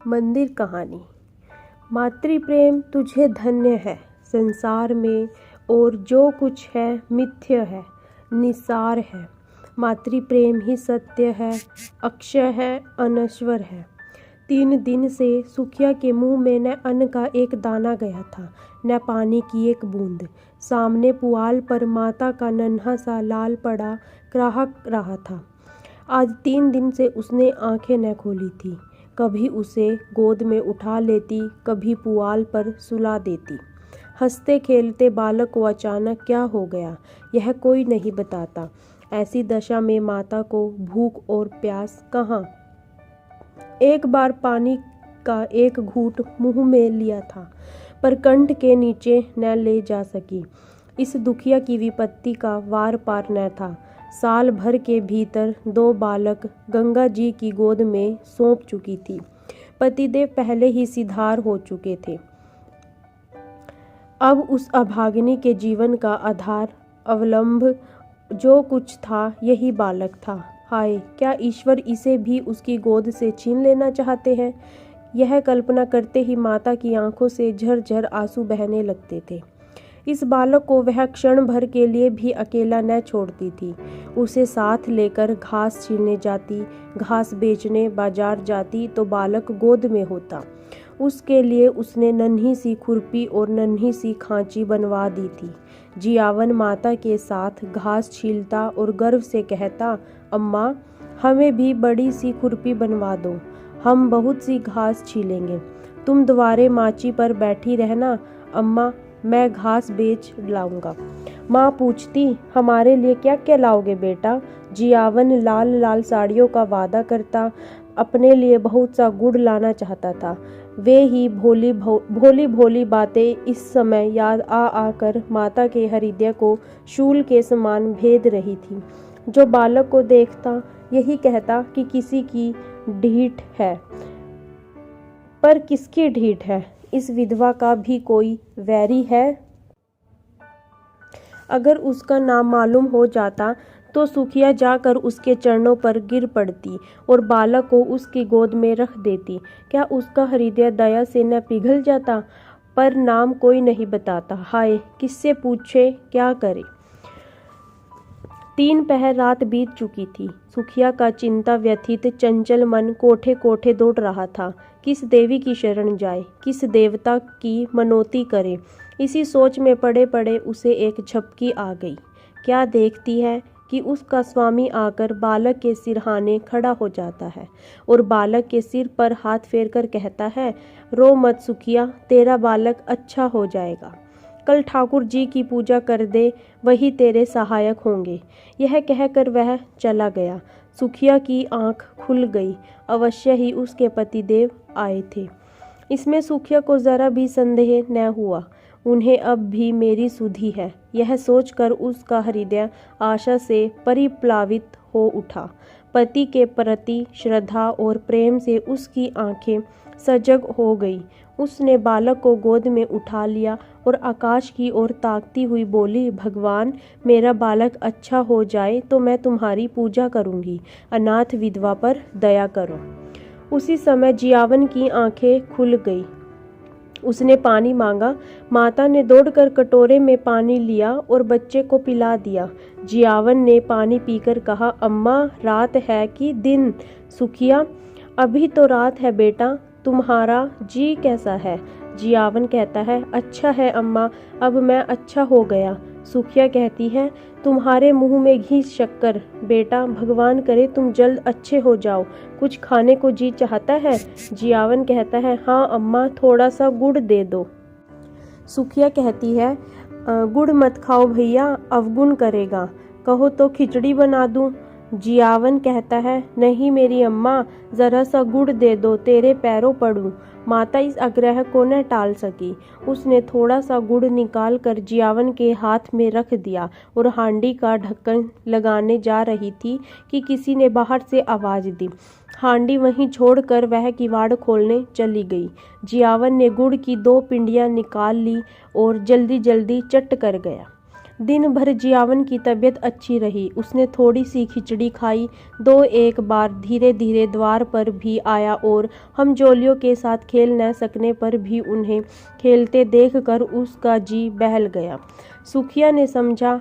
मंदिर कहानी। मातृप्रेम तुझे धन्य है संसार में, और जो कुछ है मिथ्य है, निसार है। मातृप्रेम ही सत्य है, अक्षय है, अनश्वर है। 3 दिन से सुखिया के मुंह में न अन्न का एक दाना गया था, न पानी की एक बूंद। सामने पुआल पर माता का नन्हा सा लाल पड़ा क्राहक रहा था। आज 3 दिन से उसने आंखें न खोली थी। कभी उसे गोद में उठा लेती, कभी पुआल पर सुला देती। हंसते खेलते बालक को अचानक क्या हो गया, यह कोई नहीं बताता। ऐसी दशा में माता को भूख और प्यास कहाँ। एक बार पानी का एक घूंट मुंह में लिया था, पर कंठ के नीचे न ले जा सकी। इस दुखिया की विपत्ति का वार पार न था। साल भर के भीतर 2 बालक गंगा जी की गोद में सौंप चुकी थी। पतिदेव पहले ही सिधार हो चुके थे। अब उस अभागिनी के जीवन का आधार अवलंब जो कुछ था, यही बालक था। हाय, क्या ईश्वर इसे भी उसकी गोद से छीन लेना चाहते हैं। यह कल्पना करते ही माता की आंखों से झरझर आंसू बहने लगते थे। इस बालक को वह क्षण भर के लिए भी अकेला न छोड़ती थी। उसे साथ लेकर घास छीलने जाती, घास बेचने बाजार जाती तो बालक गोद में होता। उसके लिए उसने नन्ही सी खुरपी और नन्ही सी खांची बनवा दी थी। जियावन माता के साथ घास छीलता और गर्व से कहता, अम्मा हमें भी बड़ी सी खुरपी बनवा दो, हम बहुत सी घास छीलेंगे। तुम द्वारे माची पर बैठी रहना अम्मा, मैं घास बेच लाऊंगा। माँ पूछती, हमारे लिए क्या क्या लाओगे बेटा। जियावन लाल लाल साड़ियों का वादा करता, अपने लिए बहुत सा गुड़ लाना चाहता था। वे ही भोली भोली बातें इस समय याद आकर माता के हृदय को शूल के समान भेद रही थी। जो बालक को देखता यही कहता कि किसी की ढीठ है, पर किसकी ढीठ है। इस विधवा का भी कोई वैरी है। अगर उसका नाम मालूम हो जाता तो सुखिया जाकर उसके चरणों पर गिर पड़ती और बालक को उसकी गोद में रख देती। क्या उसका हृदय दया से न पिघल जाता। पर नाम कोई नहीं बताता। हाय, किससे पूछे, क्या करे। 3 पहर रात बीत चुकी थी। सुखिया का चिंता व्यथित चंचल मन कोठे कोठे दौड़ रहा था। किस देवी की शरण जाए, किस देवता की मनोती करे। इसी सोच में पड़े पड़े उसे एक झपकी आ गई। क्या देखती है कि उसका स्वामी आकर बालक के सिरहाने खड़ा हो जाता है और बालक के सिर पर हाथ फेर कर कहता है, रो मत सुखिया, तेरा बालक अच्छा हो जाएगा। कल ठाकुर जी की पूजा कर दे, वही तेरे सहायक होंगे। यह कहकर वह चला गया। सुखिया की आंख खुल गई। अवश्य ही उसके पतिदेव आए थे। इसमें सुखिया को जरा भी संदेह न हुआ। उन्हें अब भी मेरी सुधि है, यह सोचकर उसका हृदय आशा से परिप्लावित हो उठा। पति के प्रति श्रद्धा और प्रेम से उसकी आंखें सजग हो गई। उसने बालक को गोद में उठा लिया और आकाश की ओर ताकती हुई बोली, भगवान, मेरा बालक अच्छा हो जाए तो मैं तुम्हारी पूजा करूंगी। अनाथ विधवा पर दया करो। उसी समय जियावन की आंखें खुल गई। उसने पानी मांगा। माता ने दौड़कर कटोरे में पानी लिया और बच्चे को पिला दिया। जियावन ने पानी पीकर कहा, अम्मा, रात है कि दिन। सुखिया, अभी तो रात है बेटा, तुम्हारा जी कैसा है। जियावन कहता है, अच्छा है अम्मा, अब मैं अच्छा हो गया। सुखिया कहती है, तुम्हारे मुंह में घी शक्कर बेटा, भगवान करे तुम जल्द अच्छे हो जाओ। कुछ खाने को जी चाहता है। जियावन कहता है, हाँ अम्मा, थोड़ा सा गुड़ दे दो। सुखिया कहती है, गुड़ मत खाओ भैया, अवगुण करेगा, कहो तो खिचड़ी बना दूं। जियावन कहता है, नहीं मेरी अम्मा, जरा सा गुड़ दे दो, तेरे पैरों पड़ूं। माता इस आग्रह को न टाल सकी। उसने थोड़ा सा गुड़ निकाल कर जियावन के हाथ में रख दिया और हांडी का ढक्कन लगाने जा रही थी कि किसी ने बाहर से आवाज दी। हांडी वहीं छोड़कर वह किवाड़ खोलने चली गई। जियावन ने गुड़ की 2 पिंडियां निकाल ली और जल्दी जल्दी चट कर गया। दिन भर जियावन की तबीयत अच्छी रही। उसने थोड़ी सी खिचड़ी खाई, 2-1 बार धीरे धीरे द्वार पर भी आया और हम जोलियों के साथ खेल न सकने पर भी उन्हें खेलते देखकर उसका जी बहल गया। सुखिया ने समझा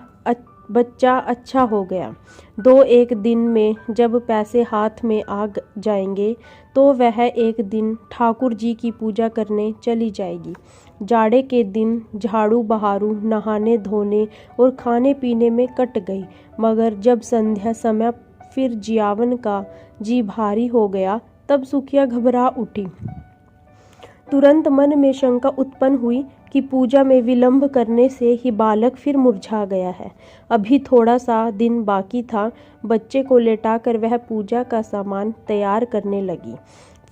बच्चा अच्छा हो गया। 2-1 दिन में जब पैसे हाथ में आ जाएंगे तो वह एक दिन ठाकुर जी की पूजा करने चली जाएगी। जाड़े के दिन झाड़ू बहारू, नहाने धोने और खाने पीने में कट गई, मगर जब संध्या समय फिर जियावन का जी भारी हो गया तब सुखिया घबरा उठी। तुरंत मन में शंका उत्पन्न हुई कि पूजा में विलंब करने से ही बालक फिर मुरझा गया है। अभी थोड़ा सा दिन बाकी था। बच्चे को लेटाकर वह पूजा का सामान तैयार करने लगी।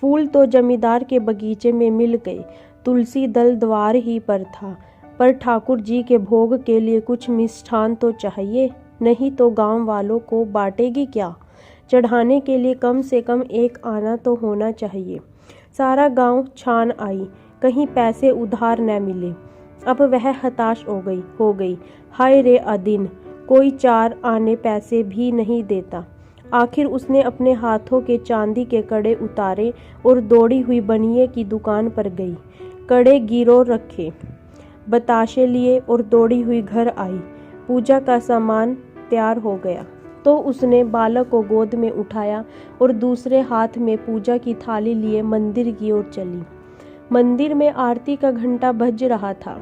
फूल तो जमींदार के बगीचे में मिल गए। तुलसी दल द्वार ही पर था, पर ठाकुर जी के भोग के लिए कुछ मिष्ठान तो चाहिए, नहीं तो गांव वालों को बांटेगी क्या? चढ़ाने के लिए कम से कम 1 आना तो होना चाहिए। सारा गांव छान आई, कहीं पैसे उधार न मिले। अब वह हताश हो गई। हाय रे अदिन, कोई 4 आने पैसे भी नहीं देता। आखिर उसने अपने हाथों के चांदी के कड़े उतारे और दौड़ी हुई बनिए की दुकान पर गई। कड़े गिरो रखे, बताशे लिए और दौड़ी हुई घर आई। पूजा का सामान तैयार हो गया तो उसने बालक को गोद में उठाया और दूसरे हाथ में पूजा की थाली लिए मंदिर की ओर चली। मंदिर में आरती का घंटा बज रहा था।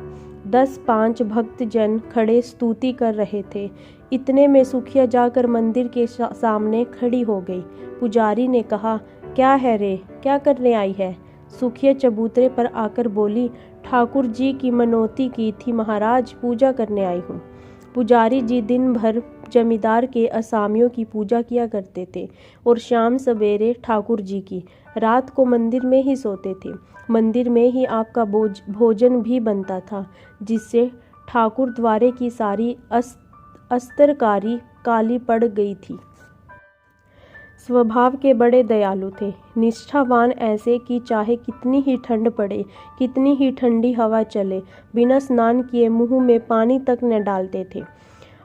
10-5 भक्तजन खड़े स्तुति कर रहे थे। इतने में सुखिया जाकर मंदिर के सामने खड़ी हो गई। पुजारी ने कहा, क्या है रे, क्या करने आई है? सुखिया चबूतरे पर आकर बोली, ठाकुर जी की मनौती की थी महाराज, पूजा करने आई हूँ। पुजारी जी दिन भर जमींदार के असामियों की पूजा किया करते थे और शाम सवेरे ठाकुर जी की। रात को मंदिर में ही सोते थे। मंदिर में ही आपका भोजन भी बनता था, जिससे ठाकुर द्वारे की सारी अस्तरकारी काली पड़ गई थी। स्वभाव के बड़े दयालु थे, निष्ठावान ऐसे कि चाहे कितनी ही ठंड पड़े, कितनी ही ठंडी हवा चले, बिना स्नान किए मुंह में पानी तक न डालते थे।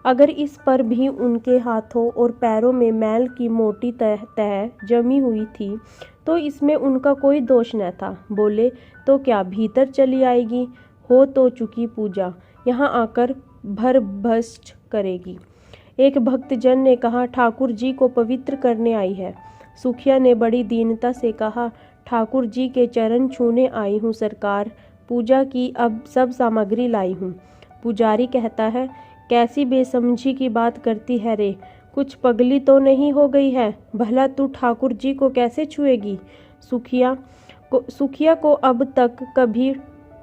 अगर इस पर भी उनके हाथों और पैरों में मैल की मोटी तह जमी हुई थी तो इसमें उनका कोई दोष न था। बोले तो क्या भीतर चली आएगी, हो तो चुकी पूजा, यहाँ आकर भरभस्ट करेगी। एक भक्तजन ने कहा, ठाकुर जी को पवित्र करने आई है। सुखिया ने बड़ी दीनता से कहा, ठाकुर जी के चरण छूने आई हूँ सरकार, पूजा की अब सब सामग्री लाई हूँ। पुजारी कहता है, कैसी बेसमझी की बात करती है रे, कुछ पगली तो नहीं हो गई है? भला तू ठाकुर जी को कैसे छुएगी? सुखिया को अब तक कभी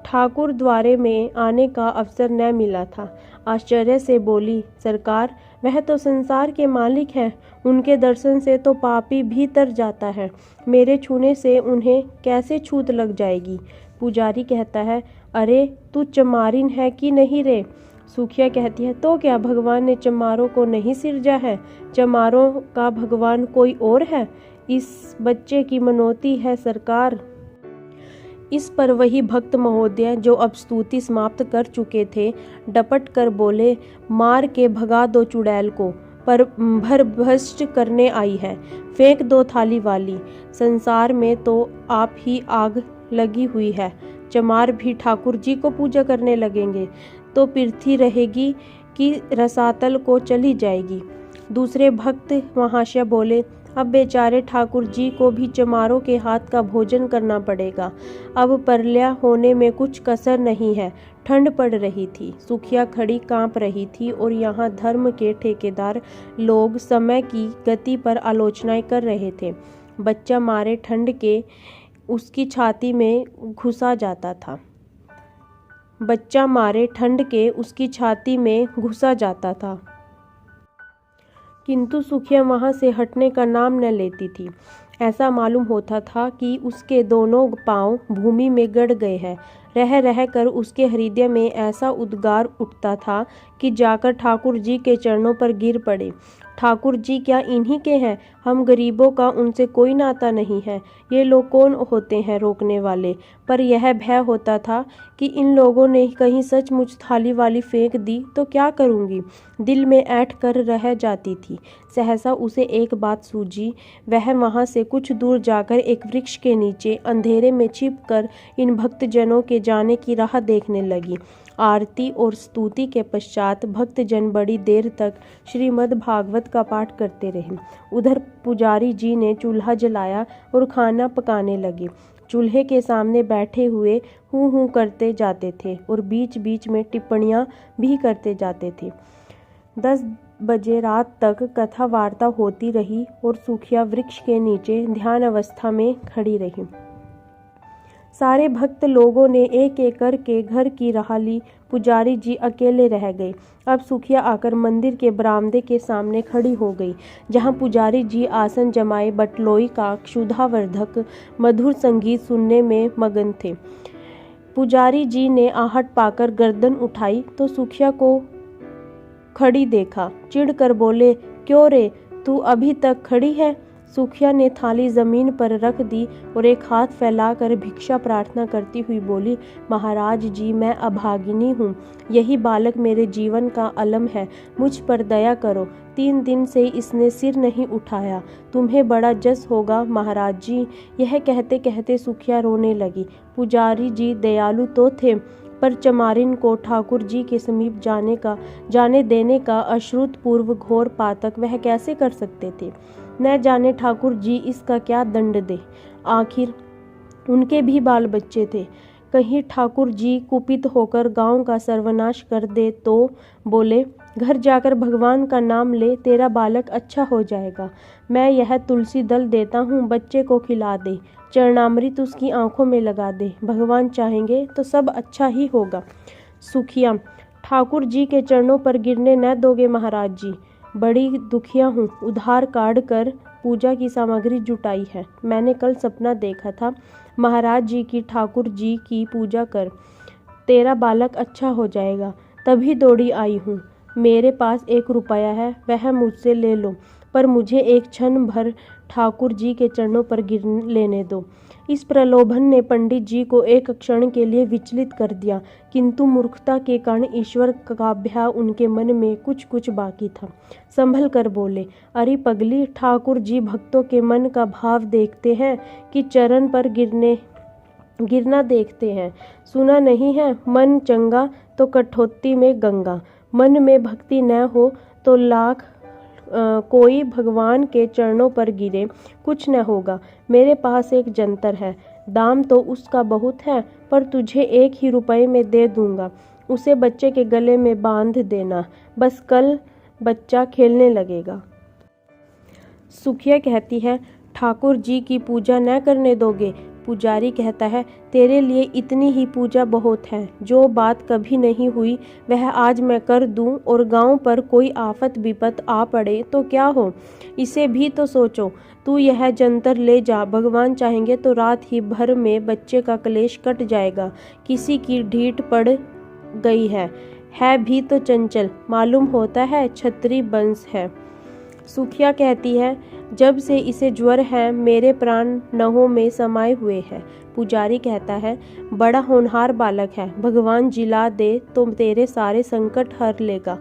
ठाकुर द्वारे में आने का अवसर न मिला था। आश्चर्य से बोली, सरकार, वह तो संसार के मालिक हैं, उनके दर्शन से तो पापी भी तर जाता है, मेरे छूने से उन्हें कैसे छूत लग जाएगी? पुजारी कहता है, अरे तू चमारिन है कि नहीं रे? सुखिया कहती है, तो क्या भगवान ने चमारों को नहीं सिरजा है? चमारों का भगवान कोई और है? इस बच्चे की मनौती है सरकार। इस पर वही भक्त महोदय, जो अब स्तुति समाप्त कर चुके थे, डपट कर बोले, मार के भगा दो चुड़ैल को, पर भरभस्ट करने आई है, फेंक दो थाली वाली। संसार में तो आप ही आग लगी हुई है, चमार भी ठाकुर जी को पूजा करने लगेंगे तो पृथ्वी रहेगी कि रसातल को चली जाएगी। दूसरे भक्त महाशय बोले, अब बेचारे ठाकुर जी को भी चमारों के हाथ का भोजन करना पड़ेगा। अब परल्या होने में कुछ कसर नहीं है। ठंड पड़ रही थी, सुखिया खड़ी कांप रही थी और यहाँ धर्म के ठेकेदार लोग समय की गति पर आलोचनाएं कर रहे थे। बच्चा मारे ठंड के उसकी छाती में घुसा जाता था। बच्चा मारे ठंड के उसकी छाती में घुसा जाता था, किंतु सुखिया वहाँ से हटने का नाम न लेती थी। ऐसा मालूम होता था कि उसके दोनों पांव भूमि में गड़ गए हैं। रह रह कर उसके हृदय में ऐसा उद्गार उठता था कि जाकर ठाकुर जी के चरणों पर गिर पड़े। ठाकुर जी क्या इन्हीं के हैं? हम गरीबों का उनसे कोई नाता नहीं है। ये लोग कौन होते हैं रोकने वाले? पर यह भय होता था कि इन लोगों ने कहीं सचमुच थाली वाली फेंक दी तो क्या करूँगी। दिल में ऐंठ कर रह जाती थी। सहसा उसे एक बात सूझी। वह वहाँ से कुछ दूर जाकर एक वृक्ष के नीचे अंधेरे में छिपकर इन भक्तजनों के जाने की राह देखने लगी। आरती और स्तुति के पश्चात भक्तजन बड़ी देर तक श्रीमद् भागवत का पाठ करते रहे। उधर पुजारी जी ने चूल्हा जलाया और खाना पकाने लगे। चूल्हे के सामने बैठे हुए हूँ हूँ करते जाते थे और बीच बीच में टिप्पणियाँ भी करते जाते थे। 10 बजे रात तक कथा वार्ता होती रही और सुखिया वृक्ष के नीचे ध्यान अवस्था में खड़ी रही। सारे भक्त लोगों ने एक एक करके घर की राह ली। पुजारी जी अकेले रह गए। अब सुखिया आकर मंदिर के बरामदे के सामने खड़ी हो गई, जहां पुजारी जी आसन जमाए बटलोई का क्षुधावर्धक मधुर संगीत सुनने में मगन थे। पुजारी जी ने आहट पाकर गर्दन उठाई तो सुखिया को खड़ी देखा। चिढ़कर बोले, क्यों रे, तू अभी तक खड़ी है? सुखिया ने थाली जमीन पर रख दी और एक हाथ फैलाकर भिक्षा प्रार्थना करती हुई बोली, महाराज जी, मैं अभागिनी हूँ। यही बालक मेरे जीवन का अलम है। मुझ पर दया करो। 3 दिन से इसने सिर नहीं उठाया। तुम्हें बड़ा जस होगा महाराज जी। यह कहते कहते सुखिया रोने लगी। पुजारी जी दयालु तो थे, पर चमारिन को ठाकुर जी के समीप जाने देने का अश्रुतपूर्व घोर पातक वह कैसे कर सकते थे। न जाने ठाकुर जी इसका क्या दंड दे। आखिर उनके भी बाल बच्चे थे। कहीं ठाकुर जी कुपित होकर गांव का सर्वनाश कर दे तो बोले, घर जाकर भगवान का नाम ले, तेरा बालक अच्छा हो जाएगा। मैं यह तुलसी दल देता हूँ, बच्चे को खिला दे, चरणामृत उसकी आंखों में लगा दे। भगवान चाहेंगे तो सब अच्छा ही होगा। सुखिया, ठाकुर जी के चरणों पर गिरने न दोगे महाराज जी। बड़ी दुखिया हूँ। उधार काढ़ कर पूजा की सामग्री जुटाई है। मैंने कल सपना देखा था, महाराज जी की ठाकुर जी की पूजा कर, तेरा बालक अच्छा हो जाएगा। तभी दौड़ी आई हूँ। मेरे पास 1 रुपया है, वह मुझसे ले लो, पर मुझे एक क्षण भर ठाकुर जी के चरणों पर गिर लेने दो। इस प्रलोभन ने पंडित जी को एक क्षण के लिए विचलित कर दिया, किंतु मूर्खता के कारण ईश्वर का भय उनके मन में कुछ कुछ बाकी था। संभल कर बोले, अरे पगली, ठाकुर जी भक्तों के मन का भाव देखते हैं कि चरण पर गिरना देखते हैं। सुना नहीं है, मन चंगा तो कठौती में गंगा। मन में भक्ति न हो तो लाख कोई भगवान के चरणों पर गिरे, कुछ न होगा। मेरे पास एक जंतर है, दाम तो उसका बहुत है, पर तुझे 1 ही रुपये में दे दूंगा। उसे बच्चे के गले में बांध देना, बस कल बच्चा खेलने लगेगा। सुखिया कहती है, ठाकुर जी की पूजा न करने दोगे? पुजारी कहता है, तेरे लिए इतनी ही पूजा बहुत है। जो बात कभी नहीं हुई वह आज मैं कर दूं और गांव पर कोई आफत विपत आ पड़े तो क्या हो? इसे भी तो सोचो। तू यह जंतर ले जा, भगवान चाहेंगे तो रात ही भर में बच्चे का क्लेश कट जाएगा। किसी की ढीठ पड़ गई है भी तो चंचल, मालूम होता है छत्री बंस है। सुखिया कहती है, जब से इसे ज्वर है मेरे प्राण नहों में समाये हुए हैं। पुजारी कहता है, बड़ा होनहार बालक है, भगवान जिला दे तो तेरे सारे संकट हर लेगा।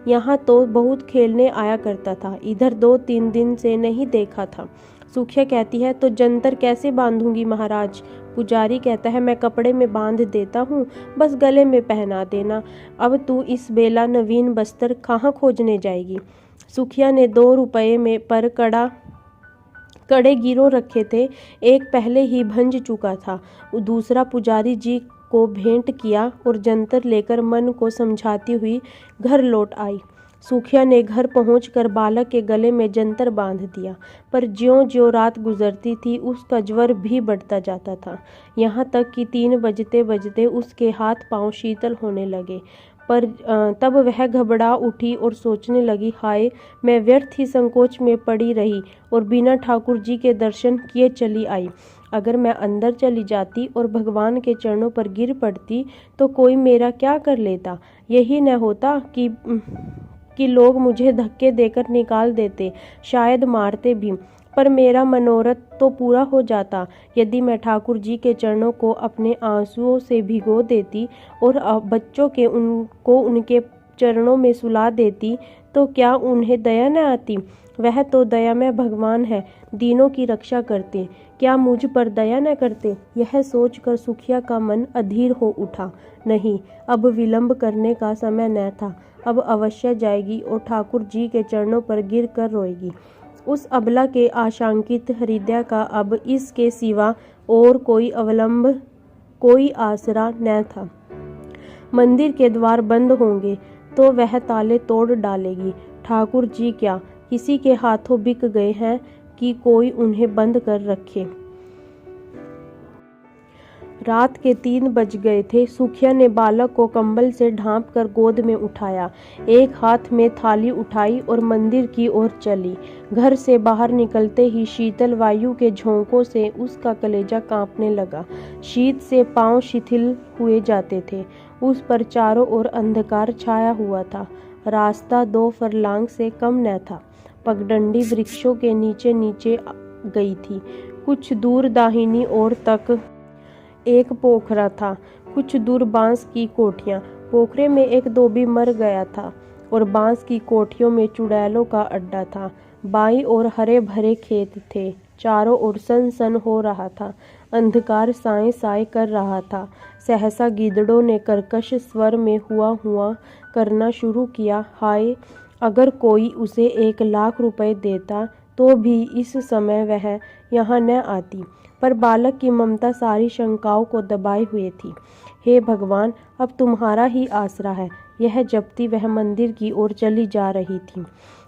यहाँ तो बहुत खेलने आया करता था, इधर 2-3 दिन से नहीं देखा था। सुखिया कहती है, तो जंतर कैसे बांधूंगी महाराज? पुजारी कहता है, मैं कपड़े में बांध देता हूँ, बस गले में पहना देना। अब तू इस बेला नवीन बस्तर कहाँ खोजने जाएगी? सुखिया ने 2 रुपये में पर कड़े गिरो रखे थे। एक पहले ही भंज चुका था, दूसरा पुजारी जी को भेंट किया और जंतर लेकर मन को समझाती हुई घर लौट आई। सुखिया ने घर पहुंचकर बालक के गले में जंतर बांध दिया, पर ज्यों-ज्यों रात गुजरती थी उसका ज्वर भी बढ़ता जाता था, यहाँ तक कि 3 बजते बजते उसके हाथ पांव शीतल होने लगे। पर तब वह घबरा उठी और सोचने लगी, हाय, मैं व्यर्थ ही संकोच में पड़ी रही और बिना ठाकुर जी के दर्शन किए चली आई। अगर मैं अंदर चली जाती और भगवान के चरणों पर गिर पड़ती तो कोई मेरा क्या कर लेता? यही न होता कि कि लोग मुझे धक्के देकर निकाल देते, शायद मारते भी, पर मेरा मनोरथ तो पूरा हो जाता यदि मैं ठाकुर जी के चरणों को अपने आंसुओं से भिगो देती और बच्चों के उनको उनके चरणों में सुला देती, तो क्या उन्हें दया न आती? वह तो दयामय भगवान है, दीनों की रक्षा करते, क्या मुझ पर दया न करते? यह सोचकर सुखिया का मन अधीर हो उठा। नहीं, अब विलंब करने का समय न था। अब अवश्य जाएगी और ठाकुर जी के चरणों पर गिर कर रोएगी। उस अबला के आशंकित हृदय का अब इसके सिवा और कोई अवलंब, कोई आसरा न था। मंदिर के द्वार बंद होंगे तो वह ताले तोड़ डालेगी। ठाकुर जी क्या किसी के हाथों बिक गए हैं कि कोई उन्हें बंद कर रखे? रात के 3 बज गए थे। सुखिया ने बालक को कंबल से ढांप कर गोद में उठाया, एक हाथ में थाली उठाई और मंदिर की ओर चली। घर से बाहर निकलते ही शीतल वायु के झोंकों से उसका कलेजा कांपने लगा। शीत से पांव शिथिल हुए जाते थे। उस पर चारों ओर अंधकार छाया हुआ था। रास्ता 2 फरलांग से कम न था। पगडंडी वृक्षों के नीचे नीचे गई थी। कुछ दूर दाहिनी ओर तक एक पोखरा था, कुछ दूर बांस की कोठियां। पोखरे में एक धोबी मर गया था और बांस की कोठियों में चुड़ैलों का अड्डा था। बाईं ओर हरे भरे खेत थे। चारों ओर सन हो रहा था। अंधकार साए साए कर रहा था। सहसा गीदड़ों ने कर्कश स्वर में हुआ करना शुरू किया। हाय, अगर कोई उसे 1 लाख रुपए देता तो भी इस समय वह यहाँ न आती। पर बालक की ममता सारी शंकाओं को दबाए हुए थी। हे भगवान, अब तुम्हारा ही आसरा है। यह जपती वह मंदिर की ओर चली जा रही थी।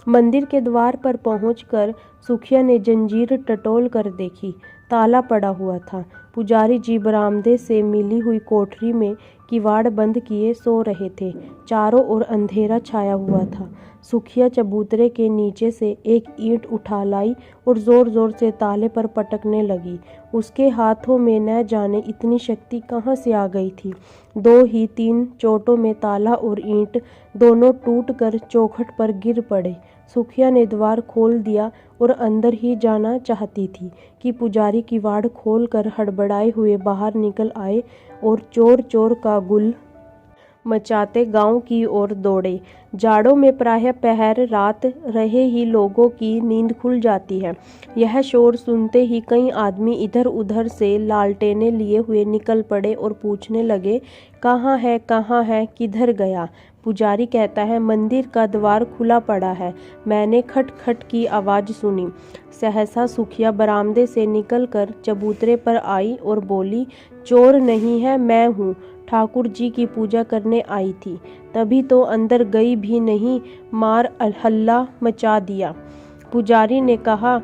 मंदिर के द्वार पर पहुंचकर सुखिया ने जंजीर टटोल कर देखी। ताला पड़ा हुआ था। पुजारी जी बरामदे से मिली हुई कोठरी में किवाड़ बंद किए सो रहे थे। चारों ओर अंधेरा छाया हुआ था। सुखिया चबूतरे के नीचे से एक ईंट उठा लाई और जोर जोर से ताले पर पटकने लगी। उसके हाथों में न जाने इतनी शक्ति कहाँ से आ गई थी। 2 ही 3 चोटों में ताला और ईंट दोनों टूटकर चौखट पर गिर पड़े। सुखिया ने द्वार खोल दिया और अंदर ही जाना चाहती थी कि पुजारी किवाड़ खोलकर हड़बड़ाए हुए बाहर निकल आए और चोर चोर का गुल मचाते गांव की ओर दौड़े। जाड़ों में प्रायः पहर रात रहे ही लोगों की नींद खुल जाती है। यह शोर सुनते ही कई आदमी इधर उधर से लालटेने लिए हुए निकल पड़े और पूछने लगे, कहाँ है, किधर गया? पुजारी कहता है, मंदिर का द्वार खुला पड़ा है, मैंने खट खट की आवाज़ सुनी। सहसा सुखिया बरामदे से निकलकर चबूतरे पर आई और बोली, चोर नहीं है, मैं हूँ, ठाकुर जी की पूजा करने आई थी, तभी तो अंदर गई भी नहीं, मार हल्ला मचा दिया। पुजारी ने कहा,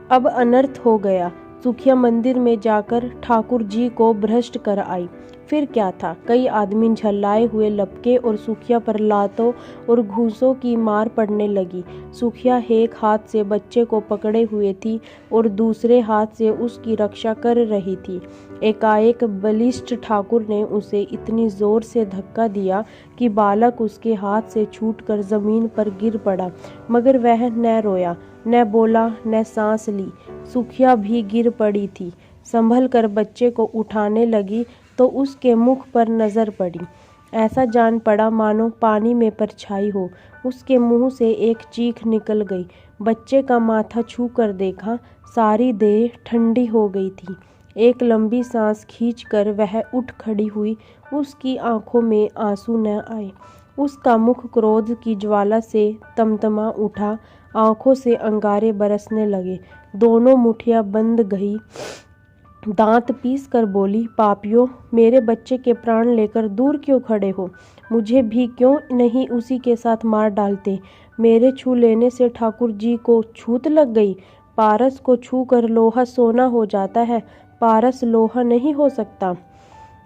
अब अनर्थ हो गया। सुखिया मंदिर में जाकर ठाकुर जी को भ्रष्ट कर आई। फिर क्या था, कई आदमी झल्लाए हुए लपके और सुखिया पर लातों और घूंसों की मार पड़ने लगी। सुखिया एक हाथ से बच्चे को पकड़े हुए थी और दूसरे हाथ से उसकी रक्षा कर रही थी। एकाएक बलिष्ठ ठाकुर ने उसे इतनी जोर से धक्का दिया कि बालक उसके हाथ से छूटकर जमीन पर गिर पड़ा, मगर वह न रोया, न बोला, न सांस ली। सुखिया भी गिर पड़ी थी। संभल कर बच्चे को उठाने लगी तो उसके मुख पर नजर पड़ी। ऐसा जान पड़ा मानो पानी में परछाई हो। उसके मुंह से एक चीख निकल गई। बच्चे का माथा छू कर देखा, सारी देह ठंडी हो गई थी। एक लंबी सांस खींचकर वह उठ खड़ी हुई। उसकी आंखों में आंसू न आए। उसका मुख क्रोध की ज्वाला से तमतमा उठा। आंखों से अंगारे बरसने लगे। दोनों मुठियां बंद गई। दांत पीस कर बोली, पापियों, मेरे बच्चे के प्राण लेकर दूर क्यों खड़े हो? मुझे भी क्यों नहीं उसी के साथ मार डालते? मेरे छू लेने से ठाकुर जी को छूत लग गई। पारस को छू कर लोहा सोना हो जाता है, पारस लोहा नहीं हो सकता।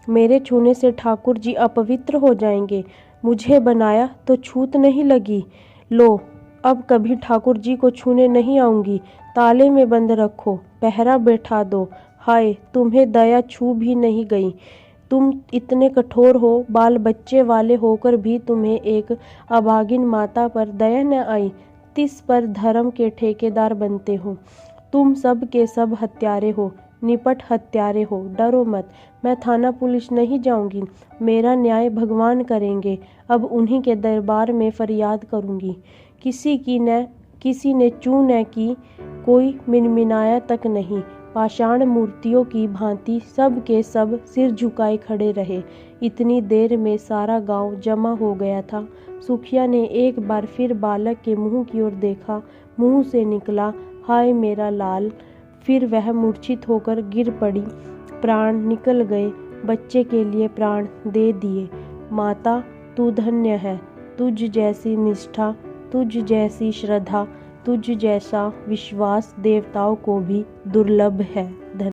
मेरे छूने से ठाकुर जी अपवित्र हो जाएंगे। मुझे बनाया तो छूत नहीं लगी। लो, अब कभी ठाकुर जी को छूने नहीं आऊंगी। ताले में बंद रखो, पहरा बैठा दो। हाय, तुम्हें दया छू भी नहीं गई। तुम इतने कठोर हो, बाल बच्चे वाले होकर भी तुम्हें एक अभागिन माता पर दया न आई। तिस पर धर्म के ठेकेदार बनते हो। तुम सब के सब हत्यारे हो, निपट हत्यारे हो। डरो मत, मैं थाना पुलिस नहीं जाऊंगी। मेरा न्याय भगवान करेंगे। अब उन्हीं के दरबार में फरियाद करूंगी। किसी ने चूं न की, कोई मिनमिनाया तक नहीं। पाषाण मूर्तियों की भांति सब के सब सिर झुकाए खड़े रहे। इतनी देर में सारा गांव जमा हो गया था। सुखिया ने एक बार फिर बालक के मुंह की ओर देखा। मुंह से निकला, हाय मेरा लाल। फिर वह मूर्छित होकर गिर पड़ी। प्राण निकल गए। बच्चे के लिए प्राण दे दिए। माता, तू धन्य है। तुझ जैसी निष्ठा, तुझ जैसी श्रद्धा, तुझ जैसा विश्वास देवताओं को भी दुर्लभ है।